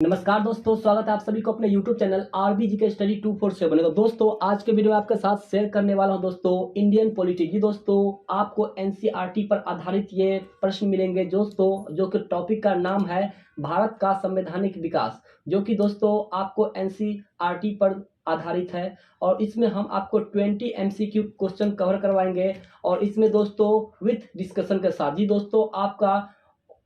नमस्कार दोस्तों, स्वागत है आप सभी को अपने YouTube चैनल आरबीजी के स्टडी 247 तो दोस्तों आज के वीडियो में आपके साथ शेयर करने वाला हूं दोस्तों इंडियन पॉलिटी। जी दोस्तों, आपको एनसीईआरटी पर आधारित ये प्रश्न मिलेंगे दोस्तों, जो कि टॉपिक का नाम है भारत का संवैधानिक विकास, जो कि दोस्तों आपको एनसीईआरटी पर आधारित है। और इसमें हम आपको 20 एमसीक्यू क्वेश्चन कवर करवाएंगे और इसमें दोस्तों विथ डिस्कशन के साथ। जी दोस्तों, आपका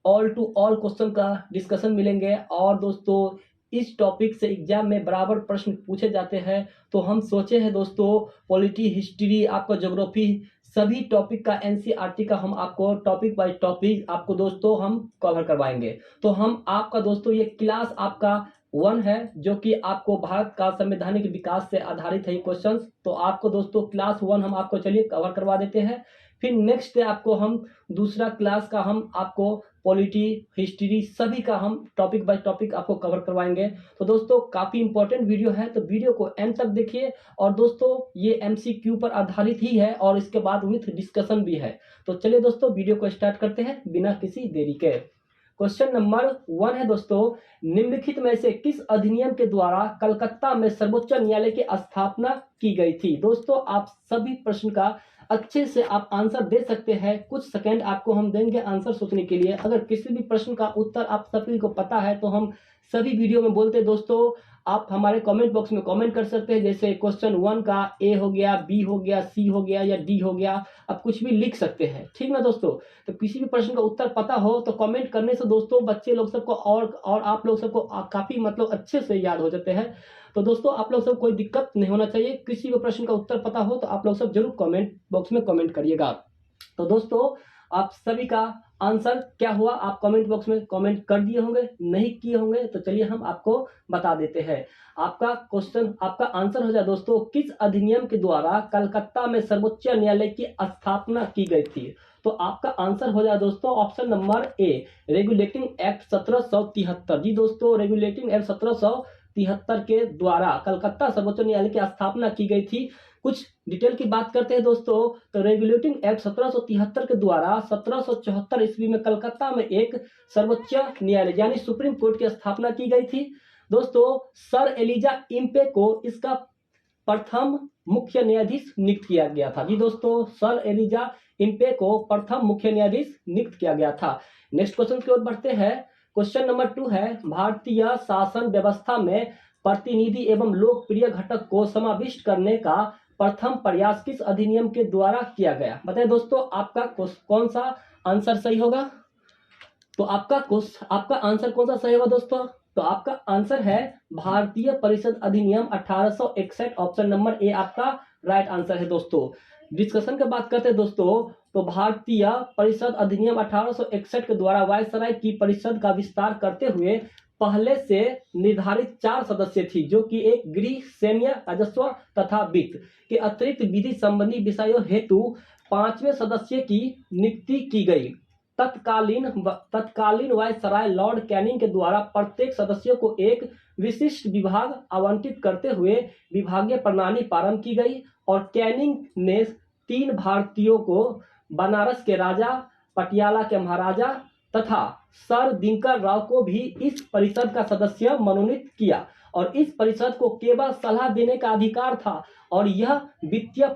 ऑल टू ऑल क्वेश्चन का डिस्कशन मिलेंगे। और दोस्तों इस टॉपिक से एग्जाम में बराबर प्रश्न पूछे जाते हैं, तो हम सोचे हैं दोस्तों पॉलिटी, हिस्ट्री, आपका ज्योग्राफी, सभी टॉपिक का एनसीईआरटी का हम आपको टॉपिक बाय टॉपिक आपको दोस्तों हम कवर करवाएंगे। तो हम आपका दोस्तों ये क्लास आपका 1 है, जो कि आपको भारत का संवैधानिक विकास से आधारित है ये क्वेश्चन। तो आपको दोस्तों क्लास 1 हम आपको चलिए कवर करवा देते हैं। फिर नेक्स्ट डे आपको हम दूसरा क्लास का हम आपको पॉलिटी, हिस्ट्री, सभी का हम टॉपिक बाय टॉपिक आपको कवर करवाएंगे। तो दोस्तों काफ़ी इंपॉर्टेंट वीडियो है, तो वीडियो को एंड तक देखिए। और दोस्तों ये एमसीक्यू पर आधारित ही है और इसके बाद विथ डिस्कशन भी है। तो चलिए दोस्तों वीडियो को स्टार्ट करते हैं बिना किसी देरी के। क्वेश्चन नंबर 1 है दोस्तों, निम्नलिखित में से किस अधिनियम के द्वारा कलकत्ता में सर्वोच्च न्यायालय की स्थापना की गई थी। दोस्तों आप सभी प्रश्न का अच्छे से आप आंसर दे सकते हैं। कुछ सेकंड आपको हम देंगे आंसर सोचने के लिए। अगर किसी भी प्रश्न का उत्तर आप सभी को पता है तो हम सभी वीडियो में बोलते हैं दोस्तों, आप हमारे कमेंट बॉक्स में कमेंट कर सकते हैं। जैसे क्वेश्चन 1 का ए हो गया, बी हो गया, सी हो गया या डी हो गया, आप कुछ भी लिख सकते हैं, ठीक ना दोस्तों। तो किसी भी प्रश्न का उत्तर पता हो तो कमेंट करने से दोस्तों बच्चे लोग सबको और आप लोग सबको काफ़ी मतलब अच्छे से याद हो जाते हैं। तो दोस्तों आप लोग सब कोई दिक्कत नहीं होना चाहिए। किसी भी प्रश्न का उत्तर पता हो तो आप लोग सब जरूर कमेंट बॉक्स में कमेंट करिएगा। तो दोस्तों आप सभी का आंसर क्या हुआ आप कमेंट बॉक्स में कमेंट कर दिए होंगे, नहीं किए होंगे तो चलिए हम आपको बता देते हैं। आपका क्वेश्चन, आपका आंसर हो जाए दोस्तों, किस अधिनियम के द्वारा कलकत्ता में सर्वोच्च न्यायालय की स्थापना की गई थी। तो आपका आंसर हो जाए दोस्तों option number A, regulating act 1773। जी दोस्तों, रेगुलेटिंग एक्ट 1773 के द्वारा कलकत्ता सर्वोच्च न्यायालय की स्थापना की गई थी। कुछ डिटेल की बात करते हैं दोस्तों, तो रेगुलेटिंग एक्ट 1773 के द्वारा 1774 ईस्वी में कलकत्ता में एक सर्वोच्च न्यायालय यानी सुप्रीम कोर्ट की स्थापना की गई थी। दोस्तों सर एलिजा इम्पे को इसका प्रथम मुख्य न्यायाधीश नियुक्त किया गया था। जी दोस्तों, सर एलिजा इम्पे को प्रथम मुख्य न्यायाधीश नियुक्त किया गया था। नेक्स्ट क्वेश्चन की ओर बढ़ते हैं। क्वेश्चन नंबर 2 है, भारतीय शासन व्यवस्था में प्रतिनिधि एवं लोकप्रिय घटक को समाविष्ट करने का प्रथम प्रयास किस अधिनियम के द्वारा किया गया। बताइए दोस्तों आपका कौन सा आंसर सही होगा। तो आपका आंसर कौन सा सही होगा दोस्तों। तो आपका आंसर है भारतीय परिषद अधिनियम 1861, ऑप्शन नंबर ए आपका राइट आंसर है दोस्तों। डिस्कशन की बात करते हैं दोस्तों, तो भारतीय परिषद अधिनियम 1861 के द्वारा वायसराय की परिषद का विस्तार करते हुए पहले से निर्धारित 4 सदस्य थी, जो कि एक गृह, सैन्य, राजस्व तथा वित्त के अतिरिक्त विधि संबंधी विषयों हेतु 5वें सदस्य की नियुक्ति की गई। तत्कालीन वायसराय लॉर्ड कैनिंग के द्वारा प्रत्येक सदस्य को एक विशिष्ट विभाग आवंटित करते हुए विभागीय प्रणाली प्रारंभ की गई। और कैनिंग ने 3 भारतीयों को बनारस के राजा, पटियाला के महाराजा तथा सर दिनकर राव को भी इस परिषद का सदस्य मनोनीत किया। और इस परिषद को केवल सलाह देने का अधिकार था और यह वित्तीय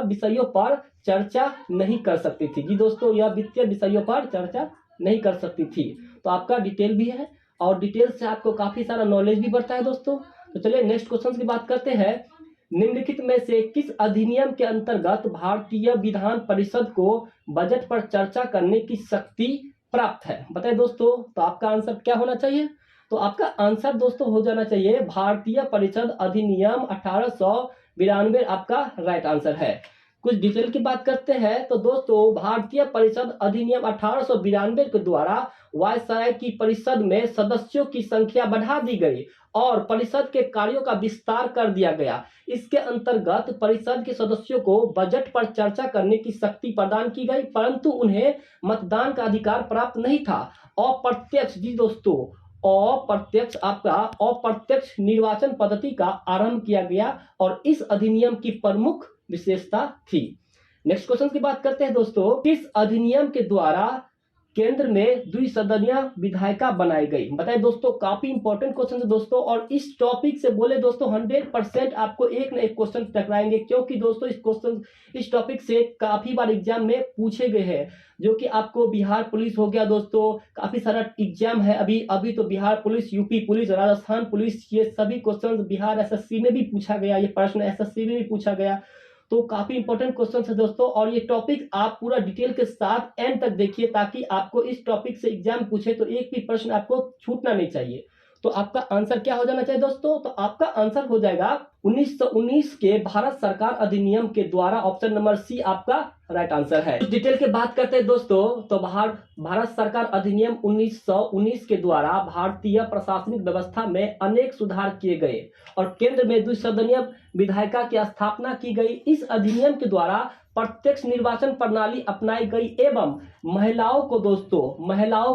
विषयों पर चर्चा नहीं कर सकती थी। जी दोस्तों, यह वित्तीय विषयों पर चर्चा नहीं कर सकती थी। तो आपका डिटेल भी है और डिटेल से आपको काफी सारा नॉलेज भी बढ़ता है दोस्तों। तो चलिए नेक्स्ट क्वेश्चन की बात करते हैं। निम्नलिखित में से किस अधिनियम के अंतर्गत भारतीय विधान परिषद को बजट पर चर्चा करने की शक्ति प्राप्त है। बताइए दोस्तों, तो आपका आंसर क्या होना चाहिए। तो आपका आंसर दोस्तों हो जाना चाहिए भारतीय परिषद अधिनियम 1892 आपका राइट आंसर है। कुछ डिटेल की बात करते हैं तो दोस्तों भारतीय परिषद अधिनियम 1892 के द्वारा वायसराय की परिषद में सदस्यों की संख्या बढ़ा दी गई और परिषद के कार्यों का विस्तार कर दिया गया। इसके अंतर्गत परिषद के सदस्यों को बजट पर चर्चा करने की शक्ति प्रदान की गई, परंतु उन्हें मतदान का अधिकार प्राप्त नहीं था। अप्रत्यक्ष, जी दोस्तों, अप्रत्यक्ष निर्वाचन पद्धति का आरंभ किया गया और इस अधिनियम की प्रमुख विशेषता थी। नेक्स्ट क्वेश्चन की बात करते हैं दोस्तों, किस अधिनियम के द्वारा केंद्र में द्विसदनीय विधायिका बनाई गई। बताइए दोस्तों, काफी इंपॉर्टेंट क्वेश्चन है दोस्तों, और इस टॉपिक से बोले दोस्तों 100% आपको एक न एक क्वेश्चन टकराएंगे, क्योंकि दोस्तों इस टॉपिक से काफी बार एग्जाम में पूछे गए हैं। जो कि आपको बिहार पुलिस हो गया दोस्तों, काफी सारा एग्जाम है अभी तो Bihar police, UP police, Rajasthan police, ये सभी क्वेश्चन बिहार एसएससी में भी पूछा गया, ये प्रश्न एसएससी में भी पूछा गया। तो काफी इंपॉर्टेंट क्वेश्चन है दोस्तों, और ये टॉपिक आप पूरा डिटेल के साथ एंड तक देखिए, ताकि आपको इस टॉपिक से एग्जाम पूछे तो एक भी प्रश्न आपको छूटना नहीं चाहिए। तो आपका आंसर क्या हो जाना चाहिए दोस्तों? तो आपका आंसर हो जाएगा 1919 के भारत सरकार अधिनियम के द्वारा, ऑप्शन नंबर सी आपका राइट आंसर है। कुछ डिटेल के बात करते हैं दोस्तों, तो भारत सरकार अधिनियम 1919 के द्वारा भारतीय प्रशासनिक व्यवस्था में अनेक सुधार किए गए और केंद्र में द्विसदनीय विधायिका की स्थापना की गई। इस अधिनियम के द्वारा प्रत्यक्ष निर्वाचन प्रणाली अपनाई गई एवं महिलाओं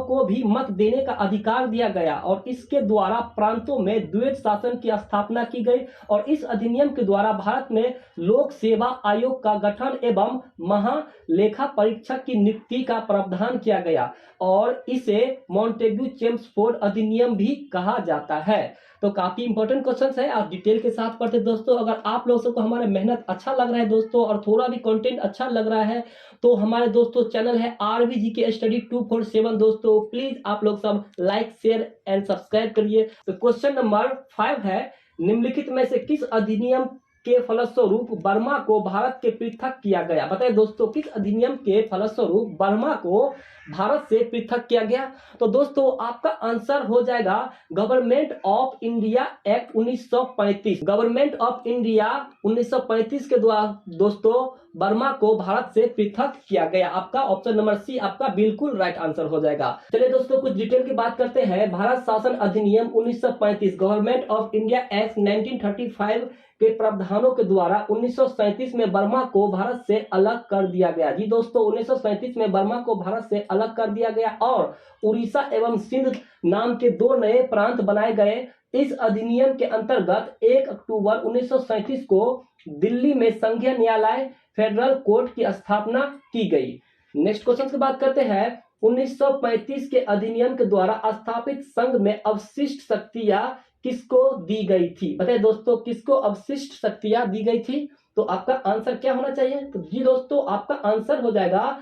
को भी मत देने का अधिकार दिया गया, और इसके द्वारा प्रांतों में द्वैत शासन की स्थापना की गई। और इस अधिनियम के द्वारा भारत में लोक सेवा आयोग का गठन एवं महालेखा परीक्षक की नियुक्ति का प्रावधान किया गया, और इसे मॉन्टेग्यू चेम्सफोर्ड अधिनियम भी कहा जाता है। तो काफी इंपॉर्टेंट क्वेश्चंस है, आप डिटेल के साथ पढ़ते दोस्तों। अगर आप लोग सबको हमारा मेहनत अच्छा लग रहा है दोस्तों, और थोड़ा भी कंटेंट अच्छा लग रहा है, तो हमारे दोस्तों चैनल है RBGK स्टडी 247 दोस्तों, प्लीज आप लोग सब लाइक शेयर एंड सब्सक्राइब करिए। तो क्वेश्चन नंबर 5 है, निम्नलिखित में से किस अधिनियम के फलस्वरूप बर्मा को भारत के पृथक किया गया? बताइए दोस्तों, किस अधिनियम के फलस्वरूप बर्मा को भारत से पृथक किया गया? तो दोस्तों आपका आंसर हो जाएगा government of India act 1935। Government of India 1935 के द्वारा दोस्तों बर्मा को भारत से पृथक किया गया। आपका ऑप्शन नंबर सी आपका बिल्कुल राइट आंसर हो जाएगा। चलिए दोस्तों कुछ डिटेल की बात करते हैं। भारत शासन अधिनियम 1935, गवर्नमेंट ऑफ इंडिया एक्ट 1935 के प्रावधानों के द्वारा 1937 में बर्मा को भारत से अलग कर दिया गया। जी दोस्तों, 1937 में बर्मा को भारत से अलग कर दिया गया और उड़ीसा एवं सिंध नाम के 2 नए प्रांत बनाए गए। इस अधिनियम के अंतर्गत 1 अक्टूबर 1937 को दिल्ली में संघीय न्यायालय फेडरल कोर्ट की स्थापना की गई। नेक्स्ट क्वेश्चन की बात करते हैं। 1935 के अधिनियम के द्वारा स्थापित संघ में अवशिष्ट शक्तियां किसको दी गई थी? बताइए दोस्तों, किसको अवशिष्ट शक्तियां दी गई थी? तो आपका आंसर क्या होना चाहिए? तो जी दोस्तों आपका आंसर हो जाएगा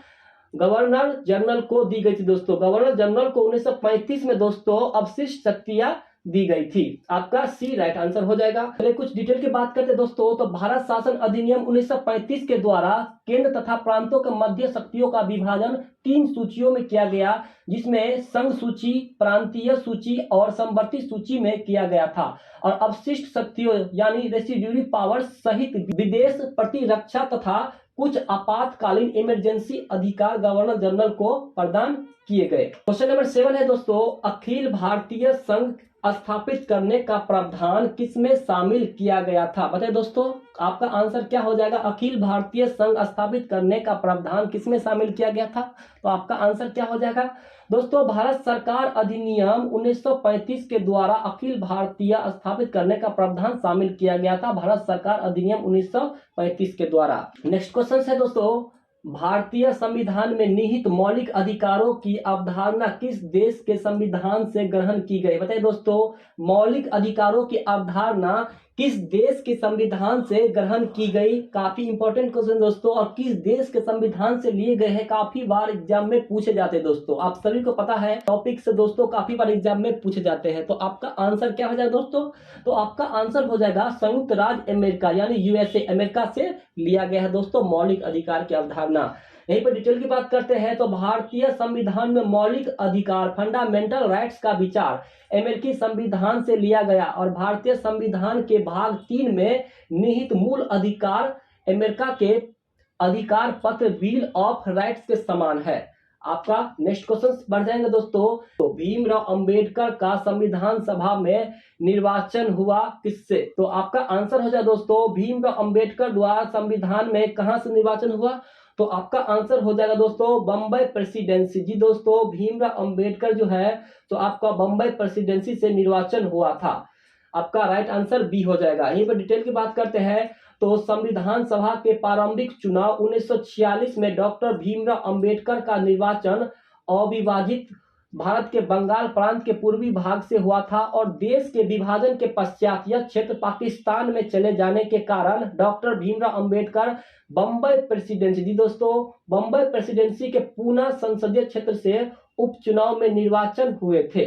गवर्नर जनरल को दी गई थी दोस्तों। गवर्नर जनरल को 1935 में दोस्तों अवशिष्ट शक्तियां दी गई थी। आपका सी राइट आंसर हो जाएगा। चलिए कुछ डिटेल की बात करते हैं दोस्तों। तो भारत शासन अधिनियम 1935 के द्वारा केंद्र तथा प्रांतों के मध्य शक्तियों का विभाजन 3 सूचियों में किया गया, जिसमें संघ सूची, प्रांतीय सूची और समवर्ती सूची में किया गया था। और अवशिष्ट शक्तियों यानी रेसिड्यूरी पावर सहित विदेश प्रतिरक्षा तथा कुछ आपातकालीन इमरजेंसी अधिकार गवर्नर जनरल को प्रदान किए गए। क्वेश्चन नंबर 7 है दोस्तों, अखिल भारतीय संघ स्थापित करने का प्रावधान किसमें शामिल किया गया था? बताइए दोस्तों, आपका आंसर क्या हो जाएगा? अखिल भारतीय संघ स्थापित करने का प्रावधान किसमें शामिल किया गया था? तो आपका आंसर क्या हो जाएगा दोस्तों? भारत सरकार अधिनियम 1935 के द्वारा अखिल भारतीय स्थापित करने का प्रावधान शामिल किया गया था, भारत सरकार अधिनियम 1935 के द्वारा। नेक्स्ट क्वेश्चन है दोस्तों, भारतीय संविधान में निहित मौलिक अधिकारों की अवधारणा किस देश के संविधान से ग्रहण की गई? बताइए दोस्तों, मौलिक अधिकारों की अवधारणा किस देश के संविधान से ग्रहण की गई? काफी इंपॉर्टेंट क्वेश्चन दोस्तों, और किस देश के संविधान से लिए गए हैं काफी बार एग्जाम में पूछे जाते हैं दोस्तों। आप सभी को पता है टॉपिक से दोस्तों काफी बार एग्जाम में पूछे जाते हैं। तो आपका आंसर क्या हो जाएगा दोस्तों? तो आपका आंसर हो जाएगा संयुक्त राज्य अमेरिका यानी यूएसए, अमेरिका से लिया गया है दोस्तों मौलिक अधिकार की अवधारणा। यहीं पर डिटेल की बात करते हैं। तो भारतीय संविधान में मौलिक अधिकार फंडामेंटल राइट्स का विचार अमेरिकी संविधान से लिया गया, और भारतीय संविधान के भाग 3 में निहित मूल अधिकार अमेरिका के अधिकार पत्र बिल ऑफ राइट्स के समान है। आपका नेक्स्ट क्वेश्चन बढ़ जाएंगे दोस्तों। तो भीमराव अंबेडकर का संविधान सभा में निर्वाचन हुआ किससे? तो आपका आंसर हो जाए दोस्तों, भीमराव अंबेडकर द्वारा संविधान में कहां से निर्वाचन हुआ? तो आपका आंसर हो जाएगा दोस्तों बम्बई प्रेसिडेंसी। जी दोस्तों, भीमराव अंबेडकर जो है तो आपका बम्बई प्रेसिडेंसी से निर्वाचन हुआ था। आपका राइट आंसर बी हो जाएगा। यहीं पर डिटेल की बात करते हैं। तो संविधान सभा के प्रारंभिक चुनाव 1946 में डॉक्टर भीमराव अंबेडकर का निर्वाचन अविभाजित भारत के बंगाल प्रांत के पूर्वी भाग से हुआ था और देश के विभाजन के पश्चात यह क्षेत्र पाकिस्तान में चले जाने के कारण डॉक्टर भीमराव अंबेडकर बम्बई प्रेसिडेंसी, जी दोस्तों, बम्बई प्रेसिडेंसी के पूना संसदीय क्षेत्र से उपचुनाव में निर्वाचन हुए थे।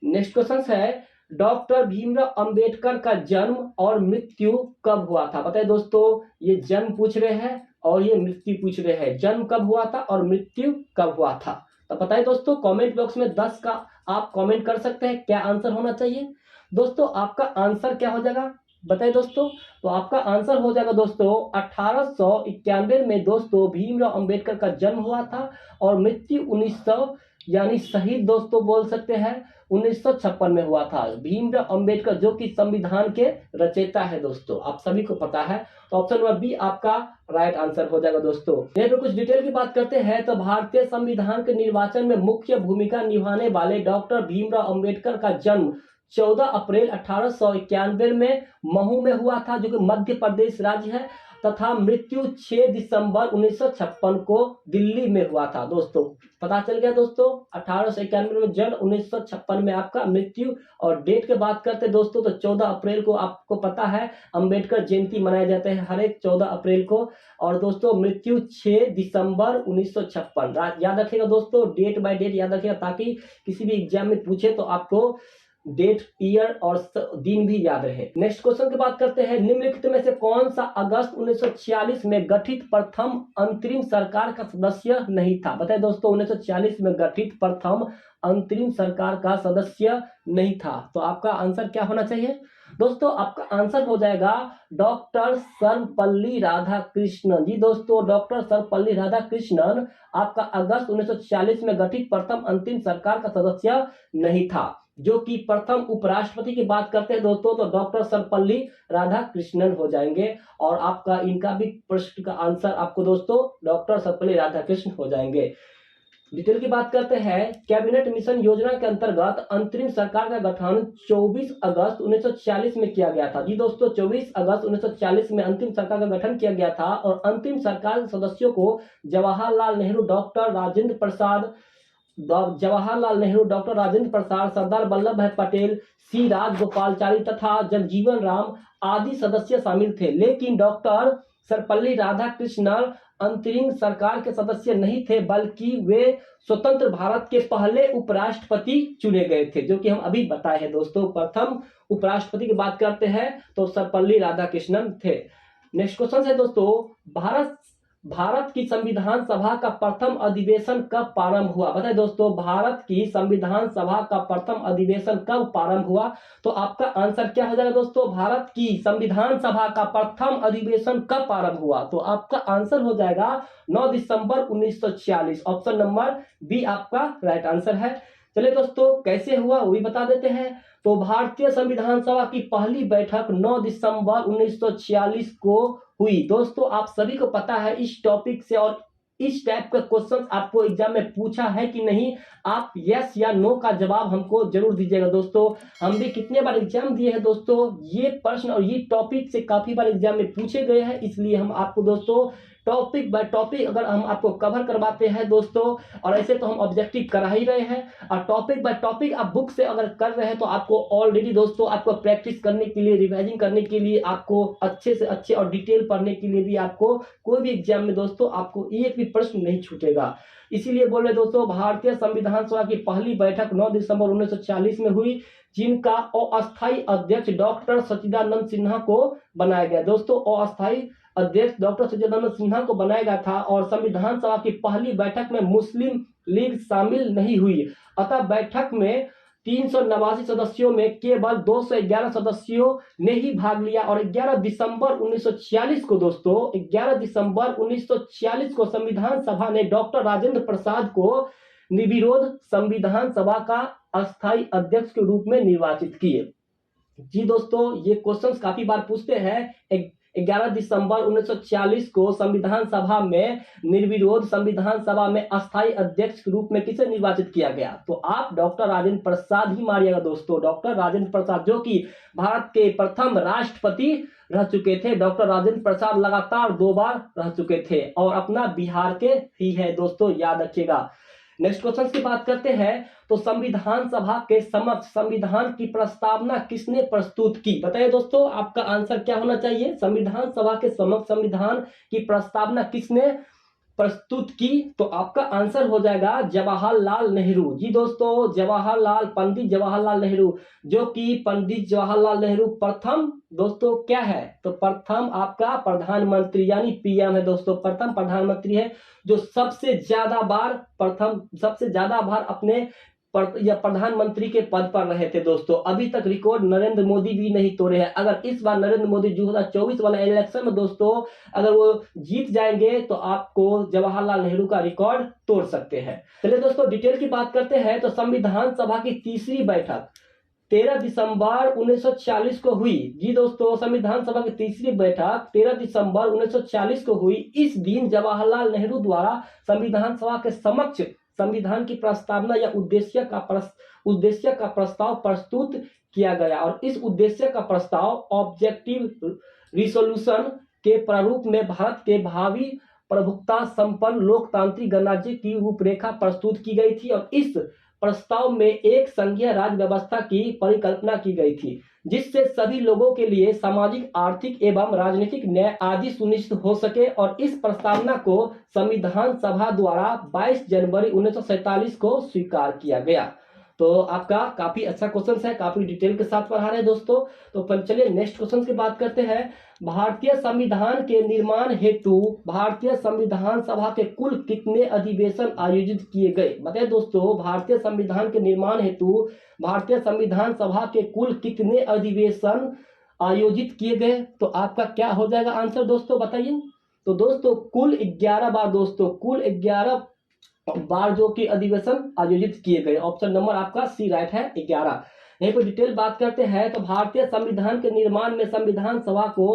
नेक्स्ट क्वेश्चन है, डॉक्टर भीमराव अंबेडकर का जन्म और मृत्यु कब हुआ था? बताइए दोस्तों, ये जन्म पूछ रहे हैं और ये मृत्यु पूछ रहे हैं। जन्म कब हुआ था और मृत्यु कब हुआ था? तो बताइए दोस्तों, कमेंट बॉक्स में 10 का आप कमेंट कर सकते हैं क्या आंसर होना चाहिए। दोस्तों आपका आंसर क्या हो जाएगा बताइए दोस्तों। तो आपका आंसर हो जाएगा दोस्तों 1891 में दोस्तों भीमराव अंबेडकर का जन्म हुआ था और मृत्यु 1900 यानी शहीद दोस्तों बोल सकते हैं 1956 में हुआ था। भीमराव अंबेडकर जो कि संविधान के रचयिता है दोस्तों, आप सभी को पता है। तो ऑप्शन नंबर बी आपका राइट आंसर हो जाएगा दोस्तों। यहाँ पे कुछ डिटेल की बात करते हैं तो भारतीय संविधान के निर्वाचन में मुख्य भूमिका निभाने वाले डॉक्टर भीमराव अंबेडकर का जन्म 14 अप्रैल 1891 में महू में हुआ था, जो कि मध्य प्रदेश राज्य है, तथा मृत्यु 6 दिसंबर 1956 को दिल्ली में हुआ था। दोस्तों पता चल गया दोस्तों, 1891 में जन्म, 1956 में आपका मृत्यु। और डेट की बात करते हैं दोस्तों तो 14 अप्रैल को आपको पता है अंबेडकर जयंती मनाए जाते हैं हर एक 14 अप्रैल को। और दोस्तों मृत्यु 6 दिसंबर 1956, याद रखिएगा दोस्तों, डेट बाय डेट याद रखिएगा ताकि किसी भी एग्जाम में पूछे तो आपको डेट, ईयर और दिन भी याद रहे। नेक्स्ट क्वेश्चन की बात करते हैं, निम्नलिखित में से कौन सा अगस्त 1946 में गठित प्रथम अंतरिम सरकार का सदस्य नहीं था? बताइए दोस्तों, 1946 में गठित प्रथम अंतरिम सरकार का सदस्य नहीं था। तो आपका आंसर क्या होना चाहिए दोस्तों? आपका आंसर हो जाएगा डॉक्टर सर्वपल्ली राधाकृष्णन। जी दोस्तों, डॉक्टर सर्वपल्ली राधाकृष्णन आपका अगस्त 1946 में गठित प्रथम अंतिम सरकार का सदस्य नहीं था। जो कि प्रथम उपराष्ट्रपति की बात करते हैं दोस्तों तो डॉक्टर सर्वपल्ली राधाकृष्णन हो जाएंगे। और आपका इनका भी प्रश्न का आंसर आपको दोस्तों डॉक्टर सर्वपल्ली राधाकृष्णन हो जाएंगे। डिटेल की बात करते हैं, कैबिनेट मिशन योजना के अंतर्गत अंतरिम सरकार का गठन 24 अगस्त 1946 में किया गया था। जी दोस्तों, 24 अगस्त 1946 में अंतिम सरकार का गठन किया गया था और अंतिम सरकार के सदस्यों को जवाहरलाल नेहरू, डॉक्टर राजेंद्र प्रसाद, सरदार वल्लभ भाई पटेल, सी राजगोपालचारी तथा जगजीवन राम आदि सदस्य शामिल थे। लेकिन डॉक्टर सर्वपल्ली राधाकृष्णन अंतरिम सरकार के सदस्य नहीं थे, बल्कि वे स्वतंत्र भारत के पहले उपराष्ट्रपति चुने गए थे, जो कि हम अभी बताए हैं दोस्तों। प्रथम उपराष्ट्रपति की बात करते हैं तो सर्वपल्ली राधाकृष्णन थे। नेक्स्ट क्वेश्चन है दोस्तों, भारत की संविधान सभा का प्रथम अधिवेशन कब प्रारंभ हुआ? बताइए दोस्तों, भारत की संविधान सभा का प्रथम अधिवेशन कब प्रारंभ हुआ? तो आपका आंसर क्या हो जाएगा दोस्तों? भारत की संविधान सभा का प्रथम अधिवेशन कब प्रारंभ हुआ? तो आपका आंसर हो जाएगा 9 दिसंबर 1946। ऑप्शन नंबर बी आपका राइट आंसर है। चलिए दोस्तों, कैसे हुआ वो भी बता देते हैं। तो भारतीय संविधान सभा की पहली बैठक 9 दिसंबर 1946 को हुई। दोस्तों आप सभी को पता है इस टॉपिक से और इस टाइप का क्वेश्चन आपको एग्जाम में पूछा है कि नहीं, आप यस या नो का जवाब हमको जरूर दीजिएगा दोस्तों। हम भी कितने बार एग्जाम दिए हैं दोस्तों, ये प्रश्न और ये टॉपिक से काफी बार एग्जाम में पूछे गए हैं, इसलिए हम आपको दोस्तों टॉपिक बाय टॉपिक अगर हम आपको कवर करवाते हैं दोस्तों, और ऐसे तो हम ऑब्जेक्टिव करा ही रहे हैं, और टॉपिक बाय टॉपिक आप बुक से अगर कर रहे हैं तो आपको ऑलरेडी दोस्तों आपको प्रैक्टिस करने के लिए, रिवाइजिंग करने के लिए, आपको अच्छे से अच्छे और डिटेल पढ़ने के लिए भी आपको कोई भी एग्जाम में दोस्तों आपको एक भी प्रश्न नहीं छूटेगा। इसीलिए बोल रहे दोस्तों, भारतीय संविधान सभा की पहली बैठक 9 दिसंबर 1940 में हुई, जिनका अस्थायी अध्यक्ष डॉक्टर सच्चिदानंद सिन्हा को बनाया गया। दोस्तों अस्थायी अध्यक्ष डॉक्टर सच्चिदानंद सिन्हा को बनाया गया था और संविधान सभा की पहली बैठक में मुस्लिम लीग शामिल नहीं हुई, अतः बैठक में 389 सदस्यों में केवल 211 सदस्यों ने ही भाग लिया। और 11 दिसंबर 1946 को दोस्तों 11 दिसंबर 1946 को संविधान सभा ने डॉक्टर राजेंद्र प्रसाद को निर्विरोध संविधान सभा का अस्थायी अध्यक्ष के रूप में निर्वाचित किए। जी दोस्तों, ये क्वेश्चंस काफी बार पूछते हैं। 11 दिसंबर 1946 को संविधान सभा में निर्विरोध संविधान सभा में अस्थायी अध्यक्ष के रूप में किसे निर्वाचित किया गया? तो आप डॉक्टर राजेंद्र प्रसाद ही मारिएगा दोस्तों। डॉक्टर राजेंद्र प्रसाद जो कि भारत के प्रथम राष्ट्रपति रह चुके थे। डॉक्टर राजेंद्र प्रसाद लगातार 2 बार रह चुके थे और अपना बिहार के ही है दोस्तों, याद रखिएगा। नेक्स्ट क्वेश्चन की बात करते हैं तो संविधान सभा के समक्ष संविधान की प्रस्तावना किसने प्रस्तुत की? बताइए दोस्तों, आपका आंसर क्या होना चाहिए? संविधान सभा के समक्ष संविधान की प्रस्तावना किसने प्रस्तुत की? तो आपका आंसर हो जाएगा जवाहरलाल नेहरू। जी दोस्तों, पंडित जवाहरलाल नेहरू, जो कि पंडित जवाहरलाल नेहरू प्रथम दोस्तों क्या है? तो प्रथम आपका प्रधानमंत्री यानी पीएम है दोस्तों, प्रथम प्रधानमंत्री है जो सबसे ज्यादा बार अपने या प्रधानमंत्री के पद पर रहे थे दोस्तों। अभी तक रिकॉर्ड नरेंद्र मोदी भी नहीं तोड़े हैं। अगर इस बार नरेंद्र मोदी 2024 वाला इलेक्शन में दोस्तों अगर वो जीत जाएंगे तो आपको जवाहरलाल नेहरू का रिकॉर्ड तोड़ सकते हैं। चलिए दोस्तों डिटेल की बात करते हैं तो संविधान सभा की तीसरी बैठक 13 दिसंबर 1940 को हुई। जी दोस्तों, संविधान सभा की तीसरी बैठक 13 दिसंबर 1940 को हुई। इस दिन जवाहरलाल नेहरू द्वारा संविधान सभा के समक्ष संविधान की प्रस्तावना या उद्देश्य का प्रस्ताव प्रस्तुत किया गया और इस उद्देश्य का प्रस्ताव ऑब्जेक्टिव रिसोल्यूशन के प्रारूप में भारत के भावी प्रभुत्ता संपन्न लोकतांत्रिक गणराज्य की रूपरेखा प्रस्तुत की गई थी और इस प्रस्ताव में एक संघीय राज्य व्यवस्था की परिकल्पना की गई थी जिससे सभी लोगों के लिए सामाजिक, आर्थिक एवं राजनीतिक न्याय आदि सुनिश्चित हो सके और इस प्रस्तावना को संविधान सभा द्वारा 22 जनवरी 1947 को स्वीकार किया गया। तो आपका काफी अच्छा क्वेश्चन है, काफी डिटेल के साथ पढ़ा रहे हैं दोस्तों। तो चलिए नेक्स्ट क्वेश्चन की बात करते हैं। भारतीय संविधान के निर्माण हेतु भारतीय संविधान सभा के कुल कितने अधिवेशन आयोजित किए गए? बताइए दोस्तों, भारतीय संविधान के निर्माण हेतु भारतीय संविधान सभा के कुल कितने अधिवेशन आयोजित किए गए? तो आपका क्या हो जाएगा आंसर दोस्तों, बताइए। तो दोस्तों कुल 11 बार दोस्तों, कुल 11 बार जो कि अधिवेशन आयोजित किए गए। ऑप्शन नंबर आपका सी राइट है, 11। यहीं पर डिटेल बात करते हैं तो भारतीय संविधान के निर्माण में संविधान सभा को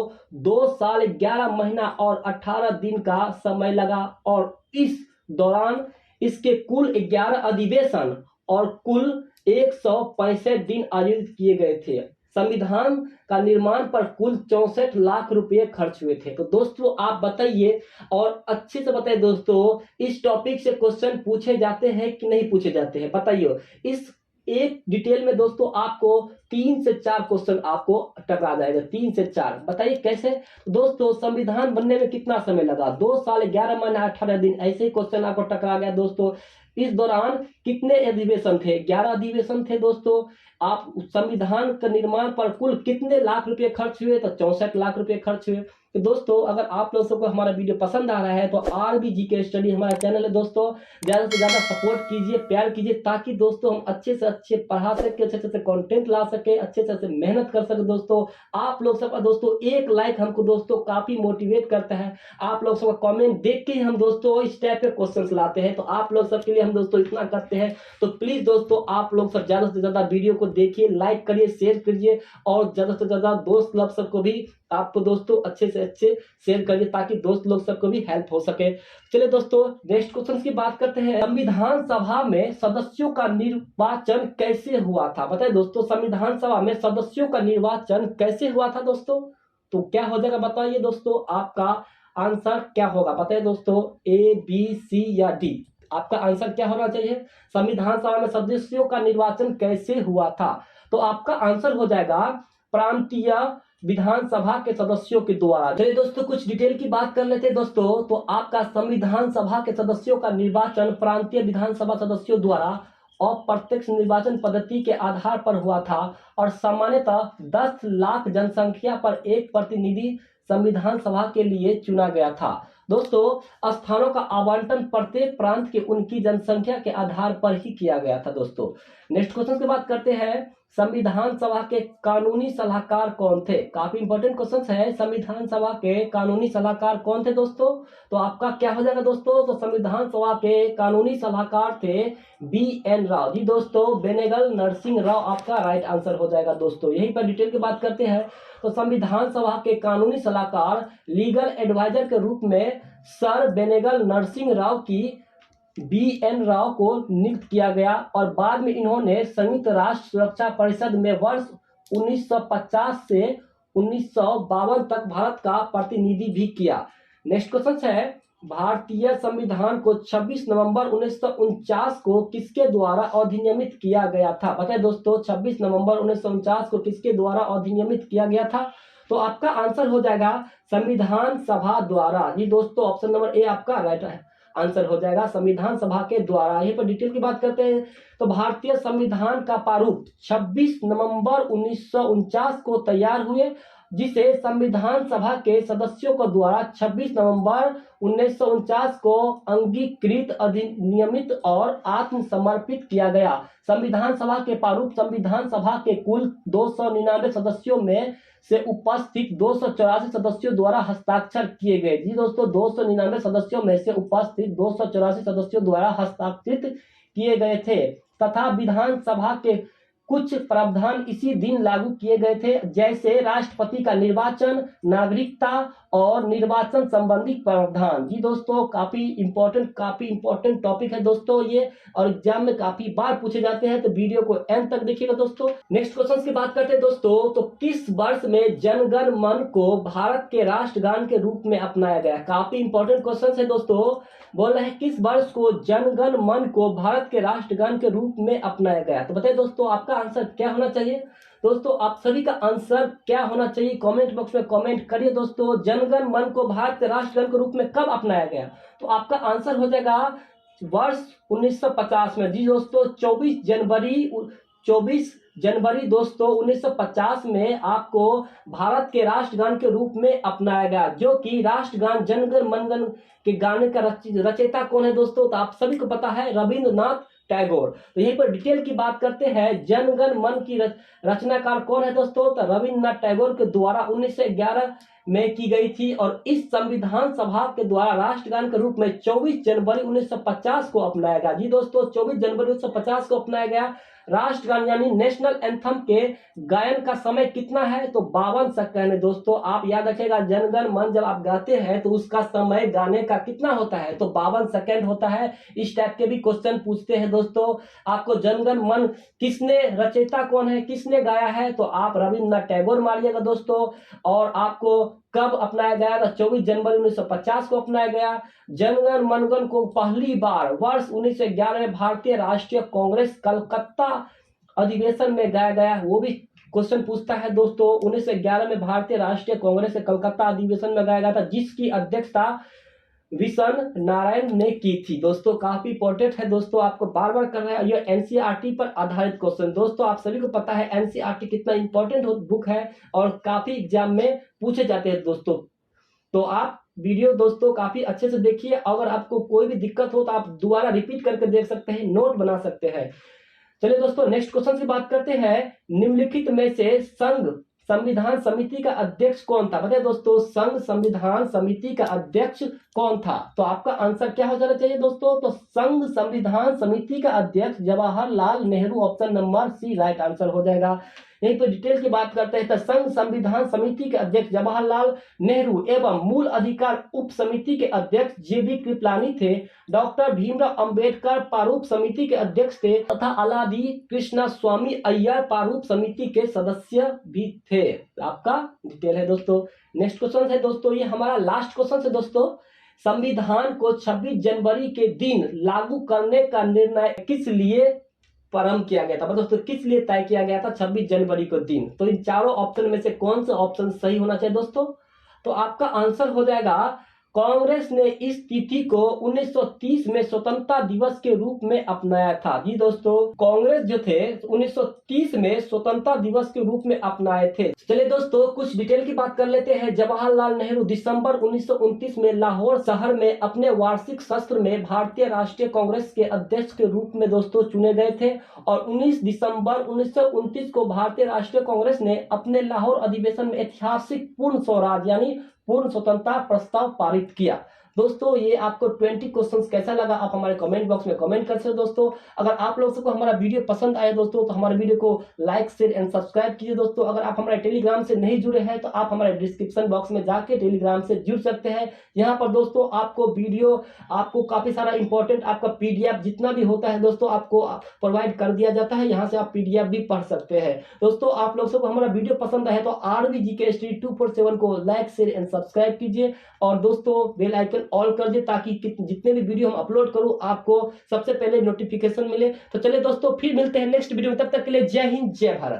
2 साल 11 महीना और 18 दिन का समय लगा और इस दौरान इसके कुल 11 अधिवेशन और कुल 165 दिन आयोजित किए गए थे। संविधान का निर्माण पर कुल 64 लाख रुपए खर्च हुए थे। तो दोस्तों आप बताइए और अच्छे से बताइए दोस्तों, इस टॉपिक से क्वेश्चन पूछे जाते हैं कि नहीं पूछे जाते हैं? बताइए। इस एक डिटेल में दोस्तों आपको 3 से 4 क्वेश्चन आपको टकरा जाएगा, 3 से 4। बताइए कैसे? दोस्तों संविधान बनने में कितना समय लगा? 2 साल 11 महीना 18 दिन। ऐसे ही क्वेश्चन आपको टकरा गया दोस्तों। इस दौरान कितने अधिवेशन थे? 11 अधिवेशन थे दोस्तों। आप संविधान का निर्माण पर कुल कितने लाख रुपए खर्च हुए? तो 64 लाख रुपए खर्च हुए। तो दोस्तों अगर आप लोग सबको हमारा वीडियो पसंद आ रहा है तो आरबी के स्टडी हमारा चैनल है दोस्तों, ज्यादा से ज्यादा सपोर्ट कीजिए, प्यार कीजिए ताकि दोस्तों हम अच्छे से अच्छे पढ़ा सके, अच्छे से कंटेंट ला सके, अच्छे से मेहनत कर सके। दोस्तों आप लोग सबका दोस्तों एक लाइक हमको दोस्तों काफी मोटिवेट करता है। आप लोग सबका कमेंट देख के हम दोस्तों इस टाइप के क्वेश्चन लाते हैं। तो आप लोग सबके लिए हम दोस्तों इतना करते हैं। तो प्लीज दोस्तों आप लोग सब ज्यादा से ज्यादा वीडियो को देखिए, लाइक करिए, शेयर करिए और ज्यादा से ज्यादा दोस्त लोग सबको भी आपको दोस्तों अच्छे से अच्छे शेयर करिए ताकि दोस्त लोग सबको भी हेल्प हो सके। चलिए दोस्तों नेक्स्ट क्वेश्चन की बात करते हैं। संविधान सभा में सदस्यों का निर्वाचन कैसे हुआ था? बताइए दोस्तों, संविधान सभा में सदस्यों का निर्वाचन कैसे हुआ था दोस्तों? तो क्या हो जाएगा बताइए दोस्तों, आपका आंसर क्या होगा? बताइए दोस्तों, ए, बी, सी या डी? आपका आंसर क्या होना चाहिए? संविधान सभा में सदस्यों का निर्वाचन कैसे हुआ था? तो आपका आंसर हो जाएगा प्रांतीय विधानसभा के सदस्यों के द्वारा। चलिए दोस्तों कुछ डिटेल की बात कर लेते हैं दोस्तों। तो आपका संविधान सभा के सदस्यों का निर्वाचन प्रांतीय विधानसभा सदस्यों द्वारा अप्रत्यक्ष निर्वाचन पद्धति के आधार पर हुआ था और सामान्यतः 10 लाख जनसंख्या पर एक प्रतिनिधि संविधान सभा के लिए चुना गया था। दोस्तों स्थानों का आवंटन प्रत्येक प्रांत के उनकी जनसंख्या के आधार पर ही किया गया था। दोस्तों नेक्स्ट क्वेश्चन की बात करते हैं। संविधान सभा के कानूनी सलाहकार कौन थे? काफी इंपॉर्टेंट क्वेश्चन है। संविधान सभा के कानूनी सलाहकार कौन थे दोस्तों? तो आपका क्या हो जाएगा दोस्तों? तो संविधान सभा के कानूनी सलाहकार थे BN राव। जी दोस्तों बेनेगल नरसिंह राव आपका राइट आंसर हो जाएगा दोस्तों। यहीं पर डिटेल की बात करते हैं। तो संविधान सभा के कानूनी सलाहकार लीगल एडवाइजर के रूप में सर बेनेगल नरसिंह राव की BN राव को नियुक्त किया गया और बाद में इन्होंने संयुक्त राष्ट्र सुरक्षा परिषद में वर्ष 1950 से 1952 तक भारत का प्रतिनिधि भी किया। नेक्स्ट क्वेश्चन है भारतीय संविधान को 26 नवंबर 1949 को किसके द्वारा अधिनियमित किया गया था? बताए दोस्तों, 26 नवंबर 1949 को किसके द्वारा अधिनियमित किया गया था? तो आपका आंसर हो जाएगा संविधान सभा द्वारा। जी दोस्तों, ऑप्शन नंबर ए आपका राइट आंसर हो जाएगा, संविधान सभा के द्वारा। यहीं पर डिटेल की बात करते हैं तो भारतीय संविधान का प्रारूप 26 नवंबर 1949 को तैयार हुए, जिसे संविधान सभा के सदस्यों को द्वारा 26 नवंबर 1949 को अंगीकृत, अधिनियमित और आत्मसमर्पित किया गया। संविधान सभा के प्रारूप संविधान सभा के कुल 299 सदस्यों में से उपस्थित 284 सदस्यों द्वारा हस्ताक्षर किए गए। जी दोस्तों, 299 सदस्यों में से उपस्थित 284 सदस्यों द्वारा हस्ताक्षरित किए गए थे तथा विधानसभा के कुछ प्रावधान इसी दिन लागू किए गए थे, जैसे राष्ट्रपति का निर्वाचन, नागरिकता और निर्वाचन संबंधी प्रावधान। जी दोस्तों, काफी इंपॉर्टेंट टॉपिक है दोस्तों ये, और एग्जाम में काफी बार पूछे जाते हैं, तो वीडियो को एंड तक देखिएगा दोस्तों। नेक्स्ट क्वेश्चन की बात करते हैं दोस्तों, तो किस वर्ष में जन गण मन को भारत के राष्ट्रगान के रूप में अपनाया गया? काफी इंपॉर्टेंट क्वेश्चन है दोस्तों। बोल रहे हैं किस वर्ष को जनगण मन को भारत के राष्ट्रगान के रूप में अपनाया गया? तो बताइए दोस्तों, आपका आंसर क्या होना चाहिए? दोस्तों, आप सभी का आंसर क्या होना चाहिए कमेंट बॉक्स में कमेंट करिए दोस्तों। जनगण मन को भारत के राष्ट्रगान के रूप में कब अपनाया गया? तो आपका आंसर हो जाएगा वर्ष 1950 में। जी दोस्तों, 24 जनवरी दोस्तों 1950 में आपको भारत के राष्ट्रगान के रूप में अपनाया गया, जो कि राष्ट्रगान जनगण मनगण के गाने का रचयिता कौन है दोस्तों? तो आप सभी को पता है, रविंद्रनाथ टैगोर। तो यहीं पर डिटेल की बात करते हैं, जनगण मन की रचनाकार कौन है दोस्तों? तो रविंद्रनाथ टैगोर के द्वारा 1911 में की गई थी, और इस संविधान सभा के द्वारा राष्ट्रगान के रूप में 24 जनवरी 1950 को अपनाया गया। जी दोस्तों, 24 जनवरी 1950 को अपनाया गया। राष्ट्रगान यानी नेशनल एंथम के गायन का समय कितना है? तो 52 सेकंड है दोस्तों। आप याद रखिएगा, जनगण मन जब आप गाते हैं तो उसका समय गाने का कितना होता है? तो 52 सेकंड होता है। इस टाइप के भी क्वेश्चन पूछते हैं दोस्तों। आपको जनगण मन किसने, रचयिता कौन है, किसने गाया है? तो आप रविंद्रनाथ टैगोर मारिएगा दोस्तों। और आपको कब अपनाया गया? तो 24 जनवरी 1950 को अपनाया गया। जनगण मनगण को पहली बार वर्ष 1911 में भारतीय राष्ट्रीय कांग्रेस कलकत्ता अधिवेशन में गाया गया। वो भी क्वेश्चन पूछता है दोस्तों। 1911 में भारतीय राष्ट्रीय कांग्रेस के कलकत्ता अधिवेशन में गाया गया था, जिसकी अध्यक्षता विशन नारायण ने की थी। दोस्तों, काफी इंपॉर्टेंट है दोस्तों, आपको बार बार कर रहा है। यह एनसीईआरटी पर आधारित क्वेश्चन दोस्तों। आप सभी को पता है एनसीईआरटी कितना इंपॉर्टेंट बुक है, और काफी एग्जाम में पूछे जाते हैं दोस्तों। तो आप वीडियो दोस्तों काफी अच्छे से देखिए। अगर आपको कोई भी दिक्कत हो तो आप दोबारा रिपीट करके देख सकते हैं, नोट बना सकते हैं। चलिए दोस्तों, नेक्स्ट क्वेश्चन की बात करते हैं। निम्नलिखित में से संघ संविधान समिति का अध्यक्ष कौन था? बताइए दोस्तों, संघ संविधान समिति का अध्यक्ष कौन था? तो आपका आंसर क्या हो जाना चाहिए दोस्तों? तो संघ संविधान समिति का अध्यक्ष Jawaharlal Nehru, option number C right answer हो जाएगा। यहीं पर डिटेल की बात करते हैं तो संघ संविधान समिति के अध्यक्ष जवाहरलाल नेहरू एवं मूल अधिकार उप समिति के अध्यक्ष जेबी कृपलानी थे। डॉक्टर भीमराव अंबेडकर प्रारूप समिति के अध्यक्ष थे, तथा अलादी कृष्णा स्वामी अय्यर प्रारूप समिति के सदस्य भी थे। आपका डिटेल है दोस्तों। नेक्स्ट क्वेश्चन है दोस्तों, ये हमारा लास्ट क्वेश्चन है दोस्तों। संविधान को 26 जनवरी के दिन लागू करने का निर्णय किस लिए प्रारंभ किया गया था? दोस्तों, किस लिए तय किया गया था 26 जनवरी को दिन? तो इन चारों ऑप्शन में से कौन सा ऑप्शन सही होना चाहिए दोस्तों? तो आपका आंसर हो जाएगा, कांग्रेस ने इस तिथि को 1930 में स्वतंत्रता दिवस के रूप में अपनाया था। जी दोस्तों, कांग्रेस जो थे 1930 में स्वतंत्रता दिवस के रूप में अपनाए थे। चलिए दोस्तों, कुछ डिटेल की बात कर लेते हैं। जवाहरलाल नेहरू दिसंबर 1929 में लाहौर शहर में अपने वार्षिक सत्र में भारतीय राष्ट्रीय कांग्रेस के अध्यक्ष के रूप में दोस्तों चुने गए थे, और 19 दिसंबर 1929 को भारतीय राष्ट्रीय कांग्रेस ने अपने लाहौर अधिवेशन में ऐतिहासिक पूर्ण स्वराज यानी पूर्ण स्वतंत्रता प्रस्ताव पारित किया। दोस्तों, ये आपको 20 क्वेश्चंस कैसा लगा आप हमारे कमेंट बॉक्स में कमेंट कर सकते हो दोस्तों। अगर आप लोगों को हमारा वीडियो पसंद आया दोस्तों, तो हमारे वीडियो को लाइक शेयर एंड सब्सक्राइब कीजिए दोस्तों। अगर आप हमारे टेलीग्राम से नहीं जुड़े हैं तो आप हमारे डिस्क्रिप्शन बॉक्स में जाके टेलीग्राम से जुड़ सकते हैं। यहाँ पर दोस्तों आपको वीडियो, आपको काफी सारा इंपॉर्टेंट आपका पीडीएफ जितना भी होता है दोस्तों आपको प्रोवाइड कर दिया जाता है। यहाँ से आप पीडीएफ भी पढ़ सकते हैं दोस्तों। आप लोगों को हमारा वीडियो पसंद आए तो RBGK Study 247 को लाइक शेयर एंड सब्सक्राइब कीजिए, और दोस्तों बेल आइकन नोटिफिकेशन ऑल कर दे ताकि जितने भी वीडियो हम अपलोड करूं आपको सबसे पहले नोटिफिकेशन मिले। तो चलिए दोस्तों फिर मिलते हैं नेक्स्ट वीडियो में, तब तक के लिए जय हिंद जय भारत।